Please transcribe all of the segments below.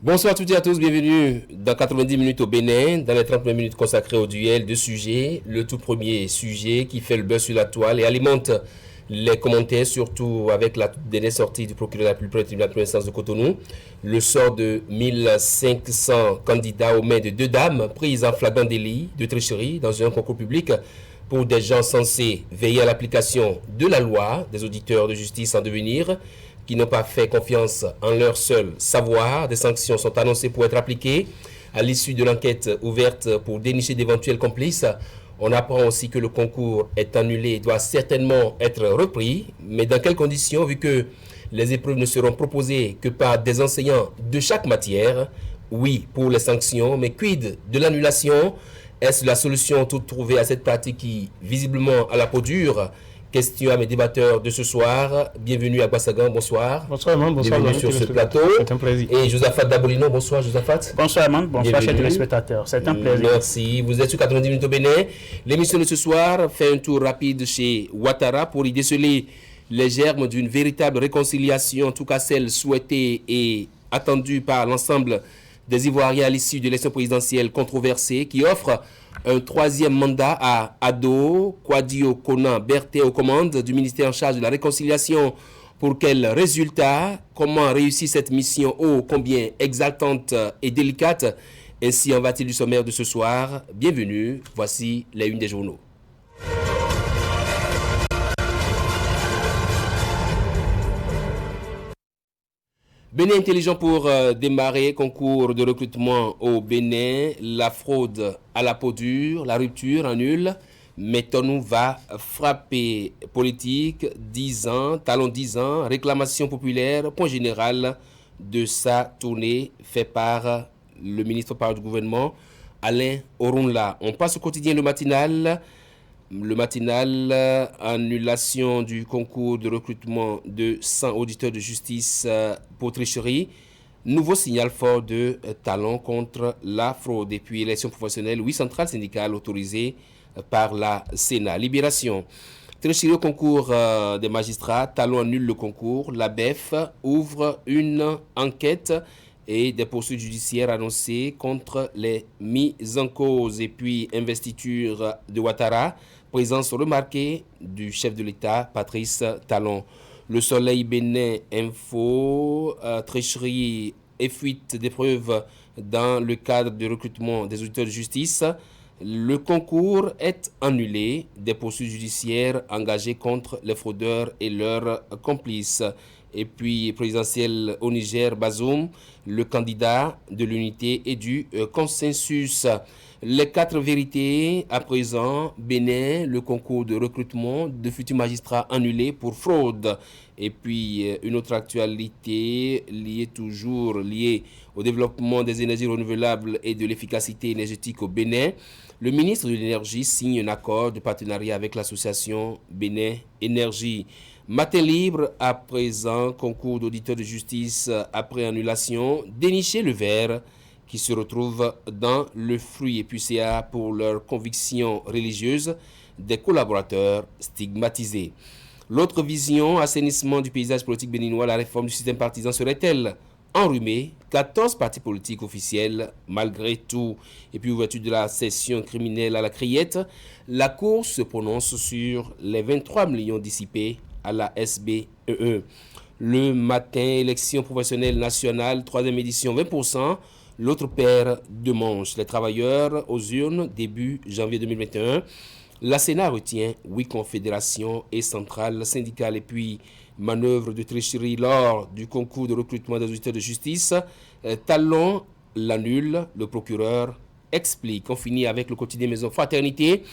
Bonsoir à toutes et à tous, bienvenue dans 90 minutes au Bénin, dans les 30 minutes consacrées au duel de sujets. Le tout premier sujet qui fait le buzz sur la toile et alimente les commentaires, surtout avec la dernière sortie du procureur de la République tribunal de première instance de Cotonou. Le sort de 1500 candidats aux mains de deux dames prises en flagrant délit de tricherie dans un concours public pour des gens censés veiller à l'application de la loi, des auditeurs de justice en devenir, qui n'ont pas fait confiance en leur seul savoir. Des sanctions sont annoncées pour être appliquées à l'issue de l'enquête ouverte pour dénicher d'éventuels complices. On apprend aussi que le concours est annulé et doit certainement être repris. Mais dans quelles conditions, vu que les épreuves ne seront proposées que par des enseignants de chaque matière? Oui, pour les sanctions, mais quid de l'annulation? Est-ce la solution toute trouvée à cette pratique qui, visiblement, a la peau dure? Question à mes débatteurs de ce soir. Bienvenue à Bassagan, bonsoir. Bonsoir, Amand, bonsoir. Bienvenue sur ce plateau. C'est un plaisir. Et Josaphat Dabolino, bonsoir, Josaphat. Bonsoir, Amand, bonsoir, chers téléspectateurs. C'est un plaisir. Merci. Vous êtes sur 90 minutes au Bénin. L'émission de ce soir fait un tour rapide chez Ouattara pour y déceler les germes d'une véritable réconciliation, en tout cas celle souhaitée et attendue par l'ensemble des Ivoiriens à l'issue de l'élection présidentielle controversée qui offre un troisième mandat à Ado, Kwadio, Konan, Berthe aux commandes du ministère en charge de la réconciliation. Pour quel résultat? Comment réussir cette mission ô combien exaltante et délicate? Ainsi en va-t-il du sommaire de ce soir. Bienvenue, voici les unes des journaux. Bénin intelligent pour démarrer, concours de recrutement au Bénin, la fraude à la peau dure, la rupture en nul, mais Tonou va frapper politique, 10 ans, talon 10 ans, réclamation populaire, point général de sa tournée fait par le ministre par du gouvernement, Alain Orunla. On passe au quotidien le matinal. Le matinal, annulation du concours de recrutement de 100 auditeurs de justice pour tricherie. Nouveau signal fort de talon contre la fraude. Et puis élection professionnelle, 8 centrales syndicales autorisées par la Sénat. Libération. Tricherie au concours des magistrats, talon annule le concours. La BEF ouvre une enquête et des poursuites judiciaires annoncées contre les mises en cause. Et puis investiture de Ouattara. Présence remarquée du chef de l'État, Patrice Talon. Le Soleil Bénin Info, tricherie et fuite d'épreuves dans le cadre du recrutement des auditeurs de justice. Le concours est annulé. Des poursuites judiciaires engagées contre les fraudeurs et leurs complices. Et puis, présidentiel au Niger, Bazoum, le candidat de l'unité et du consensus. Les 4 vérités, à présent, Bénin, le concours de recrutement de futurs magistrats annulé pour fraude. Et puis, une autre actualité liée au développement des énergies renouvelables et de l'efficacité énergétique au Bénin. Le ministre de l'Énergie signe un accord de partenariat avec l'association Bénin Énergie. Matin libre, à présent, concours d'auditeurs de justice après annulation, dénicher le verre qui se retrouve dans le fruit et puis CA pour leurs convictions religieuses des collaborateurs stigmatisés. L'autre vision, assainissement du paysage politique béninois, la réforme du système partisan serait-elle enrhumée? 14 partis politiques officiels, malgré tout. Et puis ouverture de la session criminelle à la criette, la Cour se prononce sur les 23 millions dissipés à la SBEE. Le matin, élection professionnelle nationale, 3e édition, 20%. L'autre paire de manches, les travailleurs aux urnes, début janvier 2021. La Sénat retient 8 confédérations et centrales syndicales et puis manœuvre de tricherie lors du concours de recrutement des auditeurs de justice. Talon l'annule, le procureur explique. On finit avec le quotidien Maison Fraternité.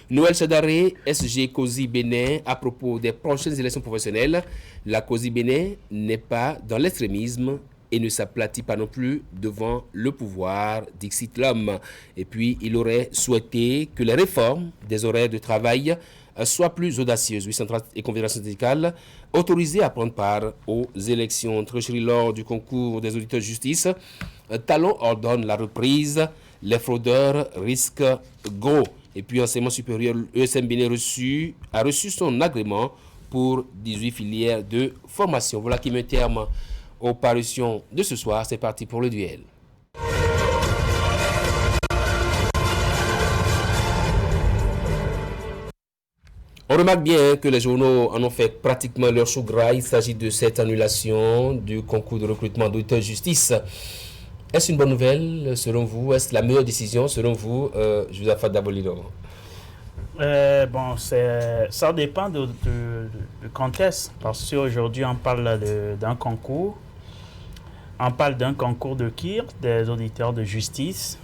Noël Chadaré, SG COSI Bénin, à propos des prochaines élections professionnelles. La COSI Bénin n'est pas dans l'extrémisme et ne s'aplatit pas non plus devant le pouvoir, dixit l'homme. Et puis, il aurait souhaité que les réformes des horaires de travail soient plus audacieuses. Oui, centrales et confédérations syndicales autorisées à prendre part aux élections. Tricherie lors du concours des auditeurs de justice. Talon ordonne la reprise. Les fraudeurs risquent gros. Et puis, enseignement supérieur, l'ESM Bénin a reçu son agrément pour 18 filières de formation. Voilà qui met terme aux parutions de ce soir. C'est parti pour le duel. On remarque bien que les journaux en ont fait pratiquement leur chou gras. Il s'agit de cette annulation du concours de recrutement d'auditeurs de justice. Est-ce une bonne nouvelle selon vous? Est-ce la meilleure décision selon vous, Josaphat Dabolino? Ça dépend du contexte. Parce qu'aujourd'hui, on parle d'un concours. On parle d'un concours de KIR, des auditeurs de justice.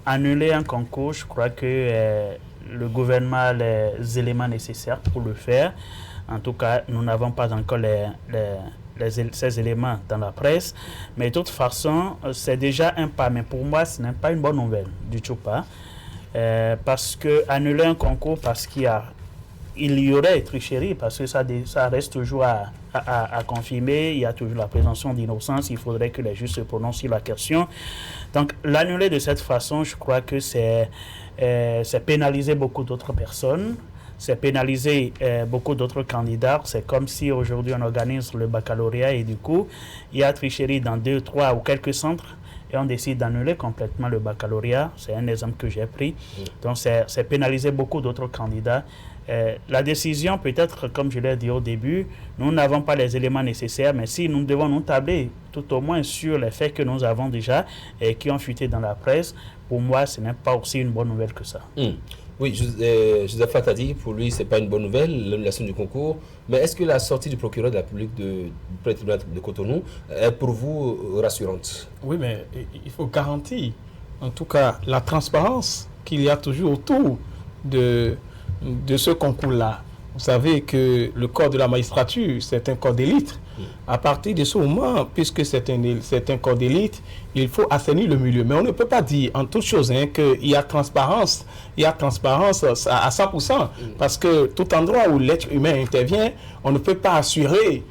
Annuler un concours, je crois que le gouvernement a les éléments nécessaires pour le faire. En tout cas, nous n'avons pas encore ces éléments dans la presse. Mais de toute façon, c'est déjà un pas. Mais pour moi, ce n'est pas une bonne nouvelle, du tout pas. Parce que annuler un concours parce qu'il y aurait tricherie, parce que ça reste toujours à confirmer, il y a toujours la présomption d'innocence, il faudrait que les juges se prononcent sur la question. Donc l'annuler de cette façon, je crois que c'est pénaliser beaucoup d'autres personnes, c'est pénaliser beaucoup d'autres candidats. C'est comme si aujourd'hui on organise le baccalauréat et du coup il y a tricherie dans 2, 3 ou quelques centres et on décide d'annuler complètement le baccalauréat. C'est un exemple que j'ai pris. Donc c'est pénaliser beaucoup d'autres candidats. La décision, peut-être, comme je l'ai dit au début, nous n'avons pas les éléments nécessaires, mais si nous devons nous tabler tout au moins sur les faits que nous avons déjà et qui ont fuité dans la presse, pour moi, ce n'est pas aussi une bonne nouvelle que ça. Oui, Josaphat a dit, pour lui, ce n'est pas une bonne nouvelle, l'annulation du concours. Mais est-ce que la sortie du procureur de la République du tribunal de Cotonou est pour vous rassurante? Oui, mais il faut garantir, en tout cas, la transparence qu'il y a toujours autour de ce concours-là. Vous savez que le corps de la magistrature, c'est un corps d'élite. À partir de ce moment, puisque c'est un corps d'élite, il faut assainir le milieu. Mais on ne peut pas dire en toute chose qu'il y a transparence à 100%. Parce que tout endroit où l'être humain intervient, on ne peut pas assurer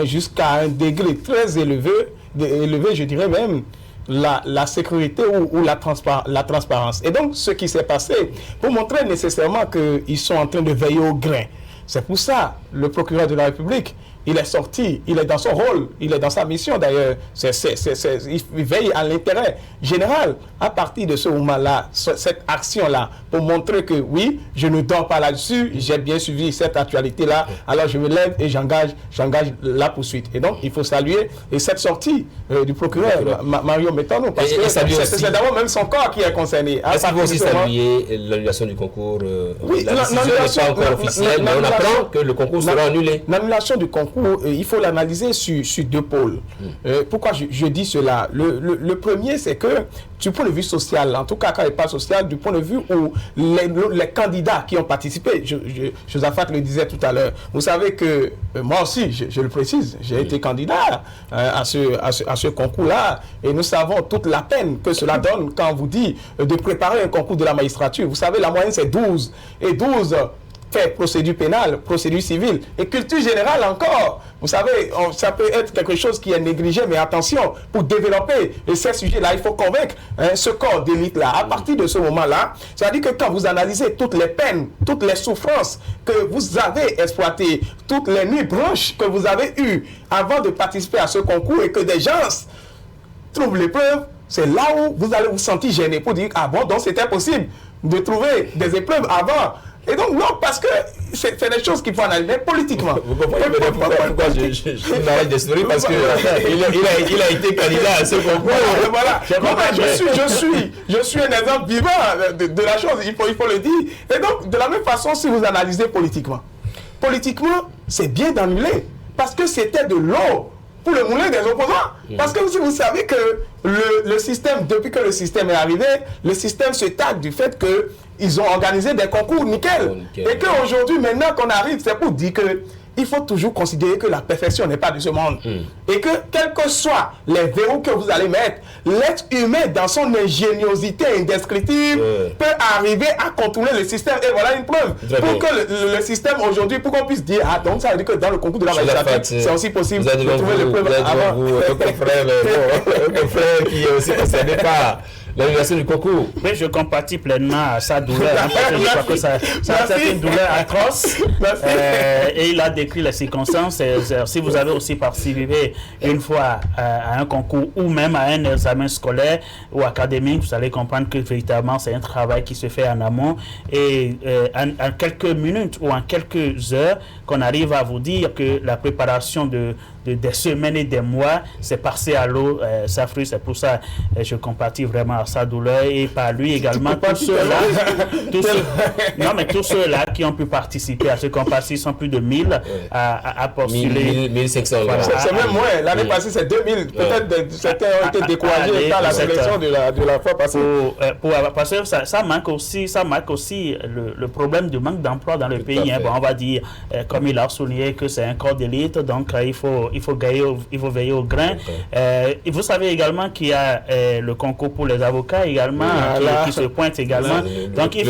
jusqu'à un degré très élevé, je dirais même, la sécurité ou la transparence. Et donc, ce qui s'est passé, pour montrer nécessairement qu'ils sont en train de veiller au grain. C'est pour ça, le procureur de la République, il est sorti, il est dans son rôle, il est dans sa mission d'ailleurs. Il veille à l'intérêt général. À partir de ce moment-là, cette action-là, pour montrer que oui, je ne dors pas là-dessus, j'ai bien suivi cette actualité-là, alors je me lève et j'engage la poursuite. Et donc, il faut saluer cette sortie du procureur Mario Métano, parce que c'est d'abord même son corps qui est concerné. Est-ce qu'il faut aussi saluer l'annulation du concours? Oui, la décision n'est pas encore officielle, mais on apprend que le concours sera annulé. L'annulation du concours, il faut l'analyser sur deux pôles. Pourquoi je dis cela? Le premier, c'est que du point de vue social, en tout cas quand il parle social, du point de vue où les candidats qui ont participé, Josaphat le disait tout à l'heure, vous savez que moi aussi, je le précise, j'ai été candidat à ce concours-là, et nous savons toute la peine que cela donne quand on vous dit de préparer un concours de la magistrature. Vous savez, la moyenne c'est 12, et 12 fait procédure pénale, procédure civile et culture générale encore. Vous savez, ça peut être quelque chose qui est négligé, mais attention, pour développer ces sujets-là, il faut convaincre ce corps d'élite-là. À partir de ce moment-là, c'est-à-dire que quand vous analysez toutes les peines, toutes les souffrances que vous avez exploitées, toutes les nuits blanches que vous avez eues avant de participer à ce concours et que des gens trouvent l'épreuve, c'est là où vous allez vous sentir gêné pour dire, ah bon, donc c'était possible de trouver des épreuves avant. Et donc, non, parce que c'est des choses qu'il faut analyser politiquement. Vous comprenez pourquoi je m'arrête de sourire? Parce qu'il a été candidat à ce concours. Voilà. Je suis un exemple vivant de la chose, il faut le dire. Et donc, de la même façon, si vous analysez politiquement, c'est bien d'annuler, parce que c'était de l'eau pour le moulin des opposants. Parce que si vous savez que le système, depuis que le système est arrivé, le système se targue du fait qu'ils ont organisé des concours nickel. Et qu'aujourd'hui, maintenant qu'on arrive, c'est pour dire que il faut toujours considérer que la perfection n'est pas de ce monde. Et que, quels que soient les verrous que vous allez mettre, l'être humain, dans son ingéniosité indescriptible, peut arriver à contourner le système. Et voilà une preuve. Pour que le système aujourd'hui, pour qu'on puisse dire, ah, donc ça veut dire que dans le concours de la magistrature, c'est aussi possible de trouver les preuves avant. Un confrère qui est aussi concerné par l'annulation du concours. Oui, je compatis pleinement à sa douleur. Parce que je crois que ça c'est une douleur atroce. Et il a décrit les circonstances. Si vous avez aussi participé une fois à un concours ou même à un examen scolaire ou académique, vous allez comprendre que véritablement c'est un travail qui se fait en amont. Et en quelques minutes ou en quelques heures, qu'on arrive à vous dire que la préparation des semaines et des mois, c'est passé à l'eau, ça fruit. C'est pour ça que je compatis vraiment à sa douleur et par lui également tous ceux-là qui ont pu participer à ce concours, sont plus de 1000 à postuler. 1500. Voilà. C'est même moins. L'année passée, c'est 2000. Peut-être certains ont été découragés par la sélection de la fois passée. Parce que ça marque aussi le problème du manque d'emploi dans le pays. Bon, on va dire, comme il a souligné, que c'est un corps d'élite, donc il faut veiller au grain. Et vous savez également qu'il y a le concours pour les avocats également qui se pointe également. Donc il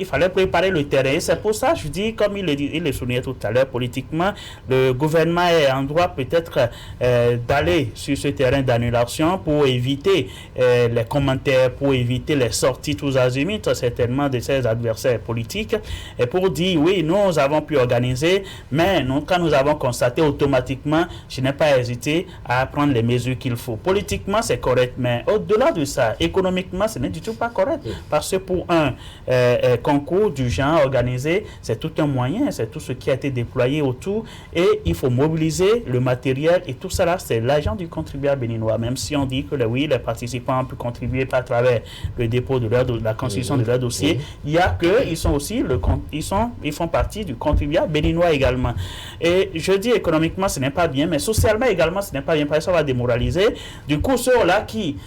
fallait préparer le terrain. Et c'est pour ça, je dis, comme il le soulignait tout à l'heure, politiquement, le gouvernement est en droit peut-être d'aller sur ce terrain d'annulation pour éviter les commentaires, pour éviter les sorties tous azimuts, certainement de ses adversaires politiques, et pour dire oui, nous avons pu organiser, mais quand nous avons constaté automatiquement, je n'ai pas hésité à prendre les mesures qu'il faut. Politiquement, c'est correct, mais au-delà de ça, économiquement, ce n'est du tout pas correct. Parce que pour un concours du genre organisé, c'est tout un moyen, c'est tout ce qui a été déployé autour, et il faut mobiliser le matériel, et tout ça là, c'est l'argent du contribuable béninois. Même si on dit que les participants ont pu contribuer par travers le dépôt de la constitution de leur dossier, il y a que ils sont aussi ils font partie du contribuable béninois également. Et je dis économiquement ce n'est pas bien, mais socialement également ce n'est pas bien, parce que ça va démoraliser. Du coup, ceux-là qui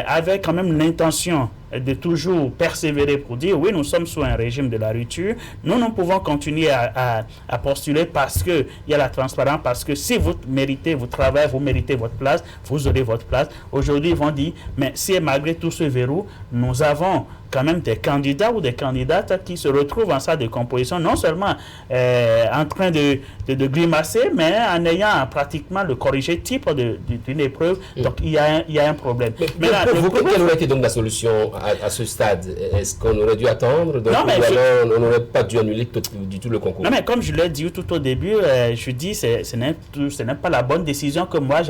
avaient quand même l'intention de toujours persévérer pour dire oui, nous sommes sous un régime de la rupture, nous pouvons continuer à postuler parce qu'il y a la transparence, parce que si vous méritez votre travail, vous méritez votre place, vous aurez votre place. Aujourd'hui, ils vont dire, mais si malgré tout ce verrou, nous avons quand même des candidats ou des candidates qui se retrouvent en salle de composition, non seulement en train de grimacer, mais en ayant pratiquement le corrigé type d'une épreuve. Donc, il y a un problème. Mais pour vous, quelle aurait été donc la solution à ce stade? Est-ce qu'on aurait dû attendre? Donc, alors, on n'aurait pas dû annuler du tout le concours? Non, mais comme je l'ai dit tout au début, je dis ce n'est pas la bonne décision que moi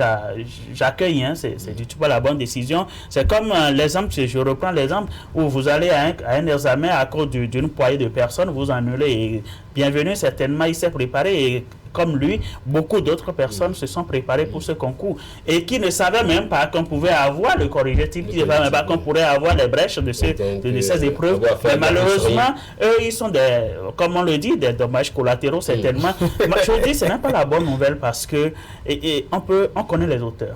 j'accueille. C'est du tout pas la bonne décision. C'est comme l'exemple, je reprends l'exemple où vous allez à un examen à cause d'une poignée de personnes, vous annulez. Et bienvenue, certainement, il s'est préparé. Et comme lui, beaucoup d'autres personnes se sont préparées pour ce concours et qui ne savaient même pas qu'on pouvait avoir le corriger-type, qui ne savaient même pas qu'on pourrait avoir les brèches de ces épreuves. Mais malheureusement, eux, ils sont comme on le dit, des dommages collatéraux, certainement. Je dis, ce n'est pas la bonne nouvelle parce que on connaît les auteurs.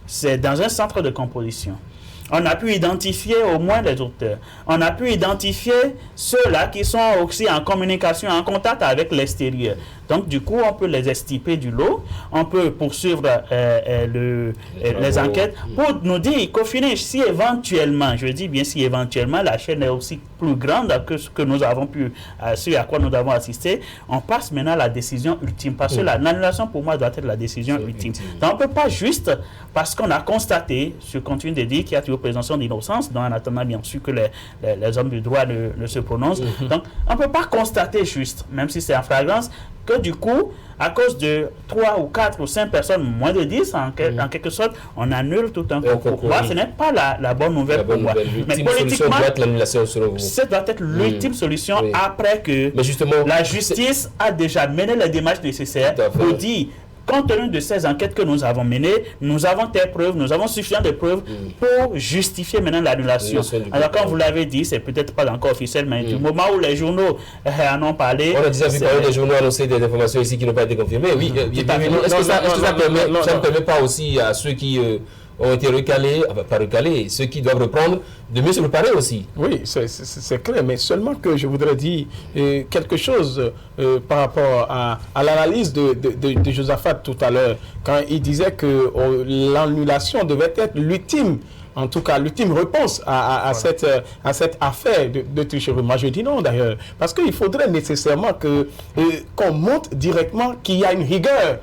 C'est dans un centre de composition. On a pu identifier au moins les auteurs. On a pu identifier ceux-là qui sont aussi en communication, en contact avec l'extérieur. Donc, du coup, on peut les extirper du lot. On peut poursuivre les enquêtes pour nous dire qu'au final, si éventuellement, je dis bien si éventuellement, la chaîne est aussi plus grande que ce que nous avons pu, ce à quoi nous avons assisté, on passe maintenant à la décision ultime. Parce que l'annulation, pour moi, doit être la décision ultime. Donc, on ne peut pas juste, parce qu'on a constaté, je continue de dire qu'il y a toujours présomption d'innocence, donc en attendant bien sûr que les hommes du droit ne se prononcent. Donc, on ne peut pas constater juste, même si c'est en flagrance, que du coup, à cause de 3 ou 4 ou 5 personnes, moins de 10, en quelque sorte, on annule tout un concours. Moi, ce n'est pas la bonne nouvelle pour moi. Mais politiquement, doit être l'annulation selon vous. Ça doit être l'ultime solution après que la justice a déjà mené les démarches nécessaires pour dire, compte tenu de ces enquêtes que nous avons menées, nous avons des preuves, nous avons suffisamment de preuves pour justifier maintenant l'annulation. Alors, comme vous l'avez dit, c'est peut-être pas encore officiel, mais du moment où les journaux en ont parlé... On a déjà vu parler des journaux annoncer des informations ici qui n'ont pas été confirmées. Oui, est-ce que ça ne permet pas aussi à ceux qui ont été recalés, enfin pas recalés, ceux qui doivent reprendre, de mieux se préparer aussi? Oui, c'est clair, mais seulement que je voudrais dire quelque chose par rapport à l'analyse de Josaphat tout à l'heure, quand il disait que l'annulation devait être l'ultime, en tout cas l'ultime réponse à cette affaire de tricherie. Moi je dis non d'ailleurs, parce qu'il faudrait nécessairement qu'on montre directement qu'il y a une rigueur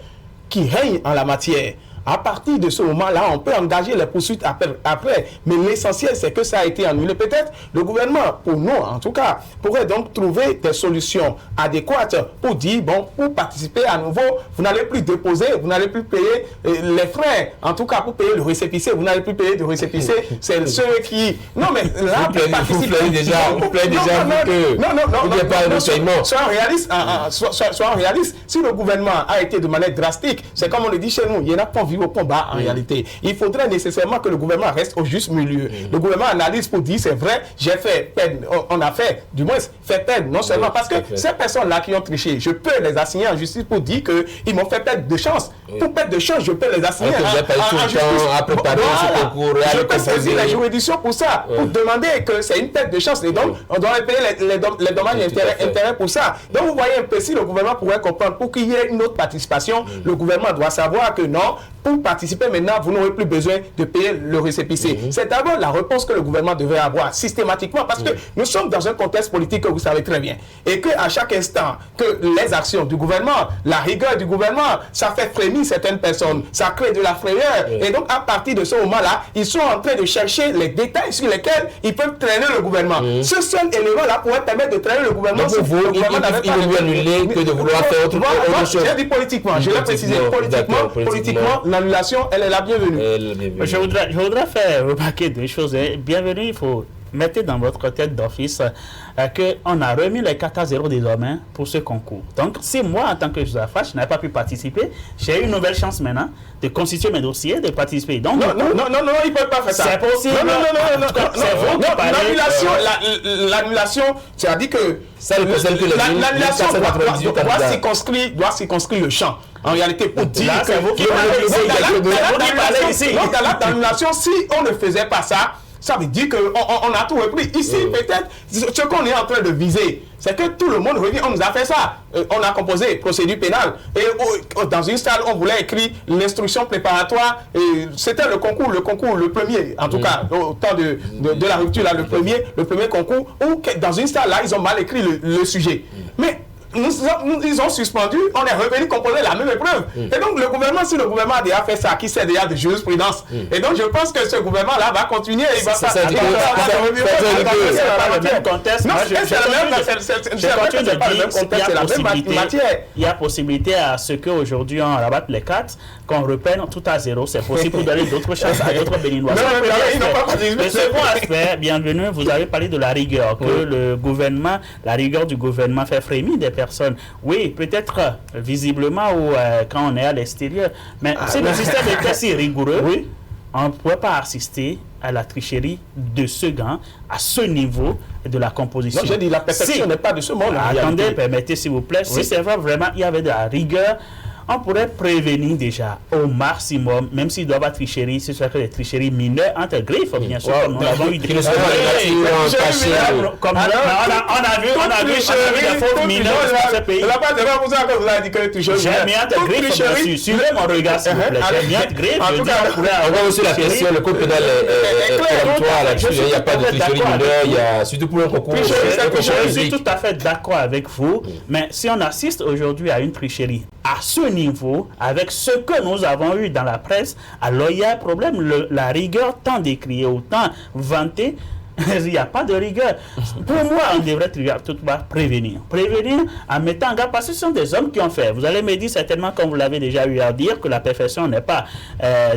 qui règne en la matière. À partir de ce moment-là, on peut engager les poursuites après. Mais l'essentiel, c'est que ça a été annulé. Peut-être le gouvernement, pour nous en tout cas, pourrait donc trouver des solutions adéquates pour dire, bon, pour participer à nouveau, vous n'allez plus déposer, vous n'allez plus payer les frais. En tout cas, pour payer le récépissé, vous n'allez plus payer de récépissé. C'est ceux qui... Non, mais là, pour participer... Vous plaît déjà que... Non, soyons réalistes. Si le gouvernement a été de manière drastique, c'est comme on le dit chez nous, il n'y en a pas vu au combat en réalité. Il faudrait nécessairement que le gouvernement reste au juste milieu. Le gouvernement analyse pour dire, c'est vrai, j'ai fait peine, on a fait, du moins, fait peine, non seulement parce que ces personnes-là qui ont triché, je peux les assigner en justice pour dire qu'ils m'ont fait perdre de chance. Pour perdre de chance, je peux les assigner en justice. À préparer ce concours, je peux saisir la juridiction pour ça, pour demander que c'est une perte de chance. Et donc, on doit payer les dommages et intérêts pour ça. Donc, vous voyez un peu, si le gouvernement pourrait comprendre, pour qu'il y ait une autre participation, le gouvernement doit savoir que non, pour participer maintenant, vous n'aurez plus besoin de payer le récépissé. C'est d'abord la réponse que le gouvernement devrait avoir systématiquement, parce que nous sommes dans un contexte politique que vous savez très bien. Et qu'à chaque instant, que les actions du gouvernement, la rigueur du gouvernement, ça fait frémir certaines personnes, ça crée de la frayeur. Et donc, à partir de ce moment-là, ils sont en train de chercher les détails sur lesquels ils peuvent traîner le gouvernement. Ce seul élément-là pourrait permettre de traîner le gouvernement. Donc, vous, il vaut mieux annuler que de vouloir faire autre chose. J'ai dit politiquement, je l'ai précisé. Politiquement, l'annulation, elle est la bienvenue. Je voudrais faire remarquer deux choses. Bienvenue, il faut mettre dans votre tête d'office qu'on a remis les 4-0 désormais pour ce concours. Donc, si moi, en tant que Joseph, je n'avais pas pu participer, j'ai une nouvelle chance maintenant de constituer mes dossiers, de participer. Donc, non, ils ne peuvent pas faire ça. C'est possible. L'annulation, tu as dit que l'annulation doit circonscrire le champ. En réalité, pour dire que l'annulation, si on ne faisait pas ça, ça veut dire qu'on a tout repris. Ici, peut-être, ce qu'on est en train de viser, c'est que tout le monde revient. On nous a fait ça. On a composé procédure pénale. Et dans une salle, on voulait écrire l'instruction préparatoire. C'était le concours, le premier, en tout cas, au temps de la rupture, là, le premier concours, où dans une salle, là, ils ont mal écrit le sujet. Mais ils ont suspendu, on est revenu composer la même épreuve. Et donc, le gouvernement, si le gouvernement a déjà fait ça, qui sait déjà de jurisprudence, et donc je pense que ce gouvernement-là va continuer et il va pas. C'est pas le même contexte. Non, c'est pas le même contexte, c'est la même matière. Il y a possibilité à ce qu'aujourd'hui on rabatte les cartes, qu'on reprenne tout à zéro. C'est possible pour donner d'autres chances à d'autres béninois. Le second aspect, bienvenue, vous avez parlé de la rigueur, que le gouvernement, la rigueur du gouvernement fait frémir des personnes. Oui, peut-être visiblement ou quand on est à l'extérieur. Mais si le système était si rigoureux, on ne pourrait pas assister à la tricherie de ce gars, à ce niveau de la composition. Non, j'ai dit la perfection n'est pas de ce monde. Attendez, permettez s'il vous plaît. Si c'est vrai, vraiment, il y avait de la rigueur, on pourrait prévenir déjà au maximum, même s'il doit y avoir tricherie, ce serait que des tricheries mineures entre griffes, bien sûr, comme nous l'avons eu. On a vu des fautes mineures dans ce pays. J'ai mis entre griffes, monsieur. Suivez mon regard, s'il vous plaît. J'ai mis entre griffes. On voit aussi la question, le code pénal est péremptoire là-dessus. Il n'y a pas de tricherie mineure, il y a surtout pour un concours. Je suis tout à fait d'accord avec vous, mais si on assiste aujourd'hui à une tricherie à ce niveau, avec ce que nous avons eu dans la presse, alors il y a un problème. La rigueur, tant décriée, autant vantée, il n'y a pas de rigueur. Pour moi, on devrait tout prévenir. Prévenir en mettant en garde, parce que ce sont des hommes qui ont fait. Vous allez me dire certainement, comme vous l'avez déjà eu à dire, que la perfection n'est pas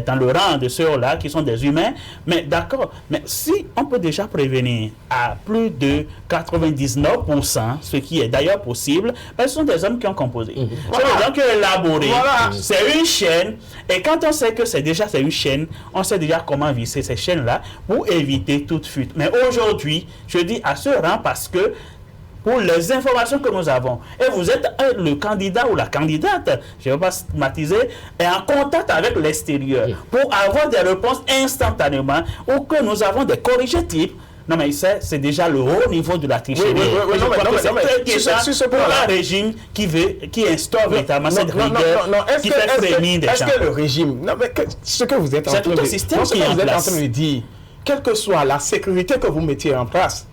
dans le rang de ceux-là qui sont des humains. Mais d'accord, mais si on peut déjà prévenir à plus de 99%, ce qui est d'ailleurs possible, parce que ce sont des hommes qui ont composé. Ce sont des hommes qui ont élaboré. C'est une chaîne. Et quand on sait que c'est une chaîne, on sait déjà comment visser ces chaînes-là pour éviter toute fuite. Mais aujourd'hui, je dis à ce rang parce que pour les informations que nous avons, et vous êtes le candidat ou la candidate, je ne vais pas stigmatiser, est en contact avec l'extérieur pour avoir des réponses instantanément ou que nous avons des corrigetifs. Non, mais c'est déjà le haut niveau de la tricherie. C'est pour un régime qui instaure véritablement cette rigueur, qui fait frémir des gens. Est-ce que le régime... Non, mais ce que vous êtes en train de dire, quelle que soit la sécurité que vous mettiez en place,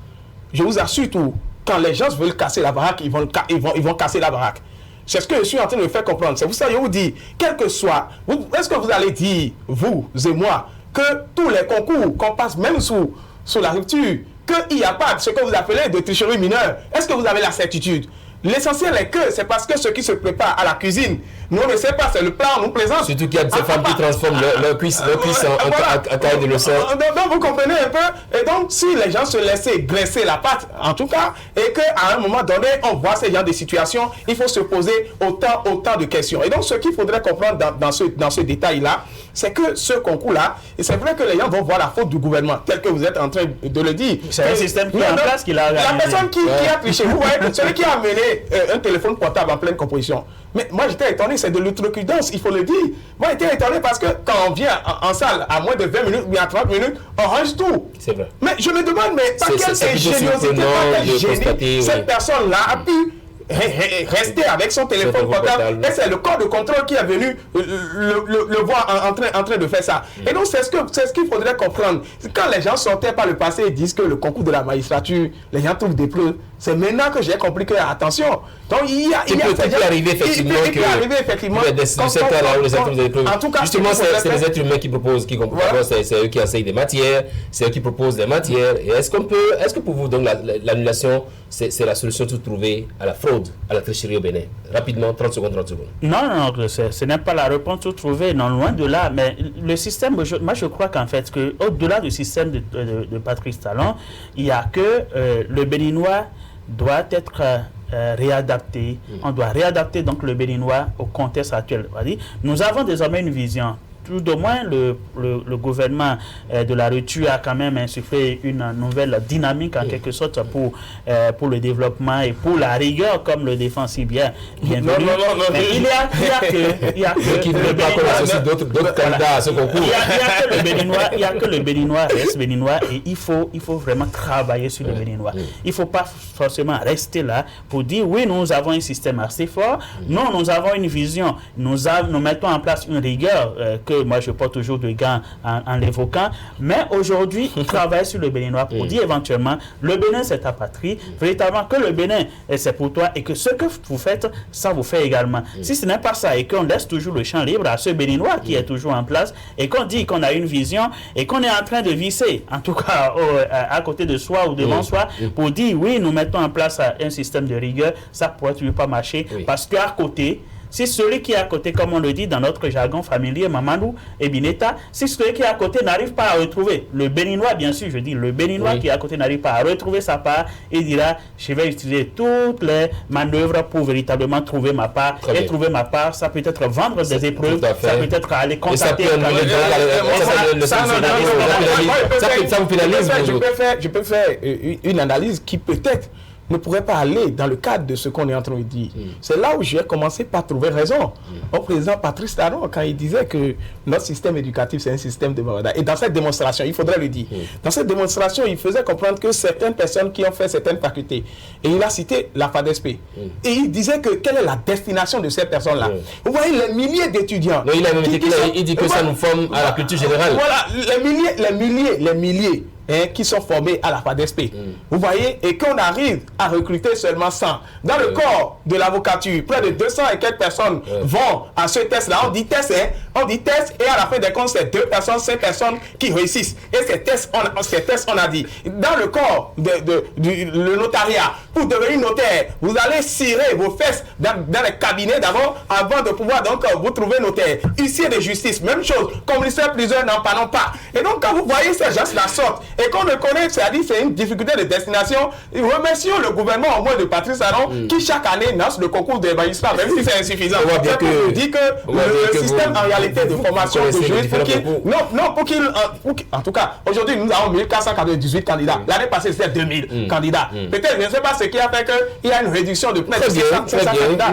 je vous assure tout, quand les gens veulent casser la baraque, ils vont casser la baraque. C'est ce que je suis en train de faire comprendre. C'est pour ça que je vous dis, quel que soit, est-ce que vous allez dire, vous et moi, que tous les concours qu'on passe même sous la rupture, qu'il n'y a pas ce que vous appelez de tricherie mineure? Est-ce que vous avez la certitude? L'essentiel est que c'est parce que ceux qui se préparent à la cuisine, nous on ne sait pas, c'est le plat, on nous présente. Surtout qu'il y a de ces femmes qui transforment leur cuisse en caille de leçon. Donc vous comprenez un peu. Et donc si les gens se laissaient graisser la pâte, en tout cas, et qu'à un moment donné, on voit ces genres de situations, il faut se poser autant de questions. Et donc ce qu'il faudrait comprendre dans ce détail-là, c'est que ce concours-là, et c'est vrai que les gens vont voir la faute du gouvernement, tel que vous êtes en train de le dire. C'est un système qui est en place qu'il a réalisé. La personne qui a triché, vous voyez, celui qui a amené un téléphone portable en pleine composition. Mais moi j'étais étonné, c'est de l'outrecuidance, il faut le dire. Moi j'étais étonné parce que quand on vient en salle à moins de 20 minutes, bien à 30 minutes, on range tout. C'est vrai. Mais je me demande, mais par quelle ingéniosité, par quel génie, cette personne-là a pu rester avec son téléphone portable, et c'est le corps de contrôle qui est venu le voir en train de faire ça. Et donc c'est ce qu'il faudrait comprendre. Quand les gens sortaient par le passé et disent que le concours de la magistrature, les gens trouvent des preuves, c'est maintenant que j'ai compris que attention. Donc il peut arriver effectivement de cette là où les êtres des preuves. En tout cas, justement c'est les êtres humains qui proposent, qui comprennent. Voilà. C'est eux qui enseignent des matières, c'est eux qui proposent des matières. Et est-ce que pour vous donc l'annulation c'est la solution toute trouvée à la fraude, à la tricherie au Bénin? Rapidement, 30 secondes. Non, ce n'est pas la réponse toute trouvée, non, loin de là. Mais le système, moi je crois qu'en fait, au-delà du système de Patrice Talon, il n'y a que le Béninois doit être réadapté. On doit réadapter donc le Béninois au contexte actuel. Nous avons désormais une vision. Tout au moins, le gouvernement de la rupture a quand même insufflé une nouvelle dynamique en quelque sorte pour le développement et pour la rigueur, comme le défend si bien. Bienvenue. Mais il y a que le Béninois, d'autres candidats à ce concours. Il y a que le Béninois reste Béninois et il faut vraiment travailler sur le Béninois. Il ne faut pas forcément rester là pour dire oui, nous avons un système assez fort. Non, nous avons une vision. Nous mettons en place une rigueur que moi je porte toujours de gants en l'évoquant, mais aujourd'hui travaille sur le Béninois pour dire éventuellement le Bénin c'est ta patrie, véritablement que le Bénin c'est pour toi et que ce que vous faites ça vous fait également. Si ce n'est pas ça et qu'on laisse toujours le champ libre à ce Béninois qui est toujours en place et qu'on dit qu'on a une vision et qu'on est en train de visser en tout cas à côté de soi ou devant soi pour dire oui nous mettons en place un système de rigueur, ça pourrait toujours pas marcher parce qu'à côté si celui qui est à côté, comme on le dit dans notre jargon familier, Mamadou et Bineta, si celui qui est à côté n'arrive pas à retrouver, le Béninois, bien sûr, je dis, le Béninois qui est à côté n'arrive pas à retrouver sa part, il dira, je vais utiliser toutes les manœuvres pour véritablement trouver ma part. Et trouver ma part, ça peut être vendre des épreuves, ça peut être aller contacter. Ça vous pénalise. Je peux faire une analyse qui peut-être ne pourrait pas aller dans le cadre de ce qu'on est en train de dire. C'est là où j'ai commencé par trouver raison au président Patrice Talon quand il disait que notre système éducatif c'est un système de barada. Et dans cette démonstration, il faudrait le dire, dans cette démonstration, il faisait comprendre que certaines personnes qui ont fait certaines facultés, et il a cité la FADESP, et il disait que quelle est la destination de ces personnes-là. Vous voyez les milliers d'étudiants. Il dit que ça nous forme à la culture générale. Voilà, les milliers qui sont formés à la FADESP. Vous voyez, et qu'on arrive à recruter seulement 100. Dans le corps de l'avocature, près de 200 et quelques personnes vont à ce test-là. On dit test, et à la fin des comptes, c'est 2 personnes, 5 personnes qui réussissent. Et ces tests, on a dit. Dans le corps le notariat, pour devenir notaire, vous allez cirer vos fesses dans les cabinets d'abord, avant de pouvoir donc vous trouver notaire. Huissier de justice, même chose. Commissaire priseur, n'en parlons pas. Et donc, quand vous voyez ces gens la sorte, et qu'on le connaît, c'est-à-dire c'est une difficulté de destination. Remercions le gouvernement au moins de Patrice Talon qui chaque année lance le concours des magistrats, même si c'est insuffisant. On dit que le système en réalité de formation de juristes, en tout cas, aujourd'hui nous avons 1498 candidats. L'année passée c'était 2000 candidats. Peut-être, je ne sais pas ce qui a fait qu'il y a une réduction de près de 500 candidats.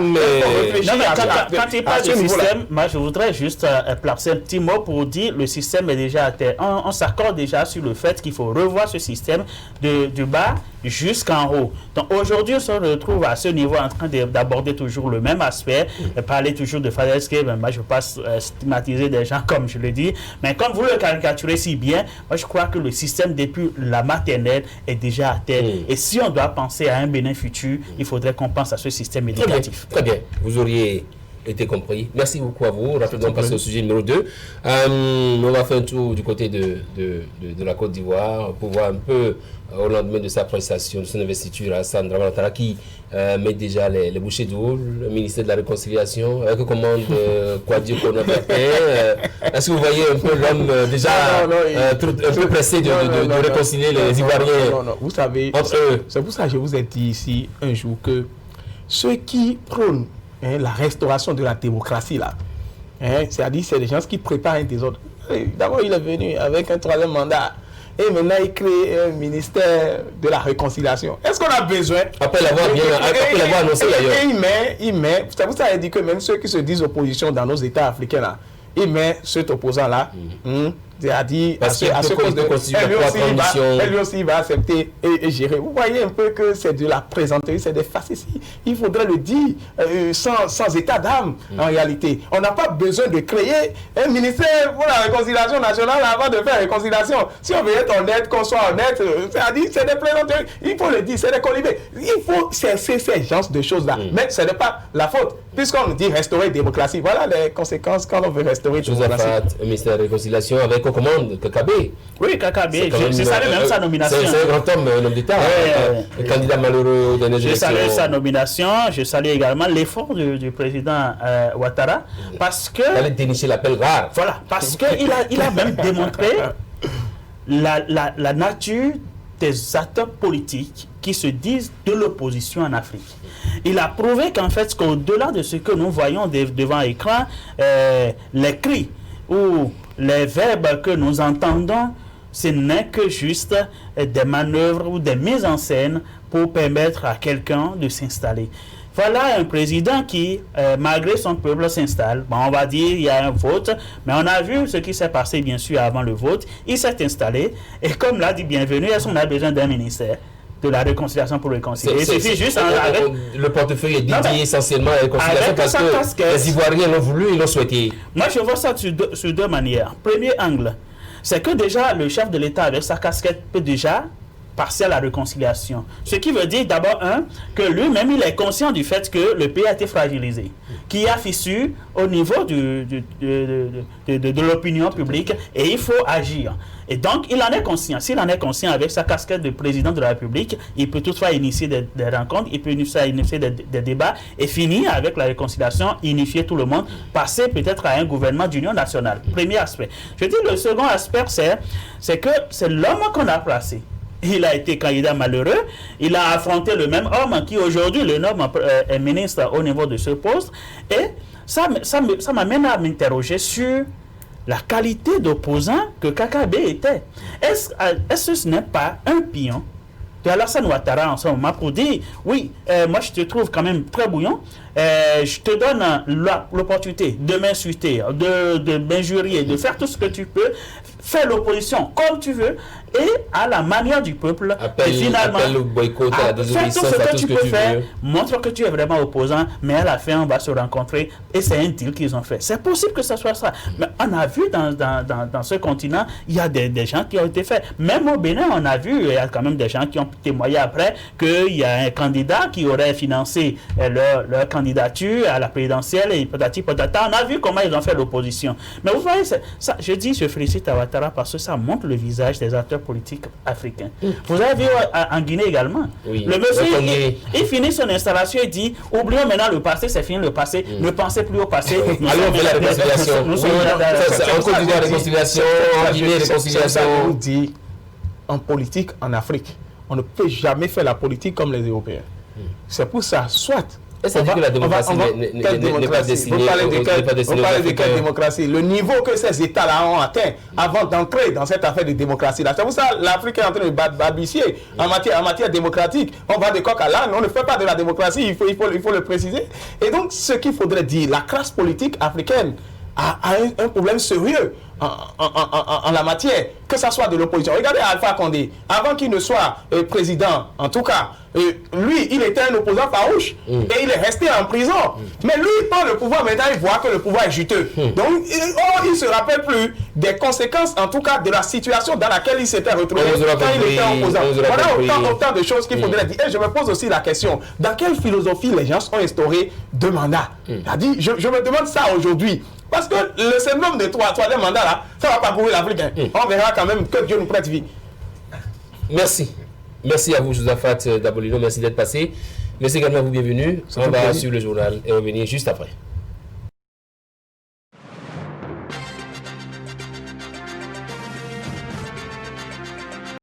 Quand il parle du système, moi je voudrais juste placer un petit mot pour dire le système est déjà à terre. On s'accorde déjà sur le fait qu'il faut revoir ce système du bas jusqu'en haut. Donc aujourd'hui, on se retrouve à ce niveau en train d'aborder toujours le même aspect, de parler toujours de Fadesque. Moi, je ne veux pas stigmatiser des gens comme je le dis, mais comme vous le caricaturez si bien, moi, je crois que le système depuis la maternelle est déjà à terre. Et si on doit penser à un Bénin futur, il faudrait qu'on pense à ce système éducatif. Très bien. Vous auriez été compris. Merci beaucoup à vous. Rapidement, on passe au sujet numéro 2. On va faire un tour du côté de la Côte d'Ivoire pour voir un peu, au lendemain de sa prestation, de son investiture, Alassane Dramane Ouattara qui met déjà les bouchées doubles, le ministère de la Réconciliation, avec une commande Kouadio Konaté. Est-ce que vous voyez un peu l'homme déjà un peu pressé de réconcilier les Ivoiriens Vous savez, entre eux? C'est pour ça que je vous ai dit ici un jour que ceux qui prônent la restauration de la démocratie, là, c'est-à-dire c'est des gens qui préparent un désordre. D'abord, il est venu avec un 3e mandat. Et maintenant, il crée un ministère de la réconciliation. Est-ce qu'on a besoin? Après l'avoir annoncé d'ailleurs. Et il met, c'est pour ça qu'il dit que même ceux qui se disent opposition dans nos États africains, là, il met cet opposant-là, c'est-à-dire à ce cause de lui aussi, il va accepter et gérer. Vous voyez un peu que c'est de la présenterie, c'est des facéties. Il faudrait le dire sans état d'âme, en réalité. On n'a pas besoin de créer un ministère pour la réconciliation nationale avant de faire réconciliation. Si on veut être honnête, qu'on soit honnête, c'est-à-dire c'est des plaisanteries. Il faut le dire, c'est des colibés. Il faut cesser ces genres de choses-là. Mais ce n'est pas la faute. Puisqu'on nous dit restaurer la démocratie, voilà les conséquences quand on veut restaurer la démocratie. Josephat, ministère de la Réconciliation avec aux commandes Kakabé. Oui, Kakabé, je salue même sa nomination. C'est un grand homme, un homme d'État, le candidat malheureux aux dernières élections. Je salue sa nomination, je salue également l'effort du président Ouattara, parce que... Il allait dénicher l'appel rare. Voilà, parce qu'il a même démontré la nature des acteurs politiques qui se disent de l'opposition en Afrique. Il a prouvé qu'en fait, qu'au-delà de ce que nous voyons devant l'écran, les cris ou les verbes que nous entendons, ce n'est que juste des manœuvres ou des mises en scène pour permettre à quelqu'un de s'installer. Voilà un président qui, malgré son peuple, s'installe. Bon, on va dire il y a un vote, mais on a vu ce qui s'est passé, bien sûr, avant le vote. Il s'est installé, et comme l'a dit Bienvenue, est-ce qu'on a besoin d'un ministère de la réconciliation pour réconcilier? Il suffit juste... Le portefeuille est dédié essentiellement à la réconciliation parce que les Ivoiriens l'ont voulu, ils l'ont souhaité. Moi, je vois ça sur deux manières. Premier angle, c'est que déjà, le chef de l'État, avec sa casquette, peut déjà passer à la réconciliation. Ce qui veut dire d'abord, que lui-même, il est conscient du fait que le pays a été fragilisé, qu'il y a fissure au niveau de l'opinion publique et il faut agir. Et donc, il en est conscient. S'il en est conscient avec sa casquette de président de la République, il peut toutefois initier des rencontres, il peut initier des débats et finir avec la réconciliation, unifier tout le monde, passer peut-être à un gouvernement d'union nationale. Premier aspect. Je dis le second aspect, c'est que c'est l'homme qu'on a placé. Il a été candidat malheureux, il a affronté le même homme qui aujourd'hui le nomme est ministre au niveau de ce poste. Et ça m'amène à m'interroger sur la qualité d'opposant que Kakabé était. Est-ce que ce n'est pas un pion de Alassane Ouattara en ce moment pour dire, oui, moi je te trouve quand même très bouillant, je te donne l'opportunité de m'insulter, de m'injurier, de faire tout ce que tu peux, faire l'opposition comme tu veux, et à la manière du peuple, et finalement, appelle au boycott, à la désobéissance, faire tout ce à que tu tout peux ce que tu faire, veux. montre que tu es vraiment opposant, mais à la fin, on va se rencontrer, et c'est un deal qu'ils ont fait. C'est possible que ce soit ça. Mais on a vu dans ce continent, il y a des gens qui ont été faits. Même au Bénin, on a vu, il y a quand même des gens qui ont témoigné après qu'il y a un candidat qui aurait financé leur candidature à la présidentielle, et patati patata. On a vu comment ils ont fait l'opposition. Mais vous voyez, ça, je félicite à Ouattara parce que ça montre le visage des acteurs politiques africains. Vous avez vu en Guinée également. Oui. Le monsieur, il finit son installation et dit, oublions maintenant le passé, c'est fini le passé, ne pensez plus au passé. Allons vers la réconciliation. En Côte d'Ivoire, réconciliation, en Guinée, réconciliation. Ça nous dit, en politique, en Afrique, on ne peut jamais faire la politique comme les Européens. C'est pour ça, soit... Est-ce que la démocratie n'est pas destinée? Vous parlez de quelle démocratie? Le niveau que ces États-là ont atteint avant d'entrer dans cette affaire de démocratie-là. C'est pour ça que l'Afrique est en train de balbutier en matière démocratique. On va de coq à l'âne, on ne fait pas de la démocratie, il faut le préciser. Et donc, ce qu'il faudrait dire, la classe politique africaine un problème sérieux en la matière, que ce soit de l'opposition. Regardez Alpha Condé, avant qu'il ne soit président, en tout cas, lui, il était un opposant farouche et il est resté en prison. Mais lui, il prend le pouvoir, maintenant il voit que le pouvoir est juteux. Donc, il ne se rappelle plus des conséquences, en tout cas, de la situation dans laquelle il s'était retrouvé quand il était opposant. Voilà autant de choses qu'il faudrait dire. Et je me pose aussi la question, dans quelle philosophie les gens ont instauré 2 mandats? Je me demande ça aujourd'hui. Parce que le syndrome de troisième mandat, là, ça ne va pas courir l'Afrique. On verra quand même que Dieu nous prête vie. Merci. Merci à vous, Josaphat Dabolino. Merci d'être passé. Merci également à vous, bienvenue. On va suivre le journal et revenir juste après.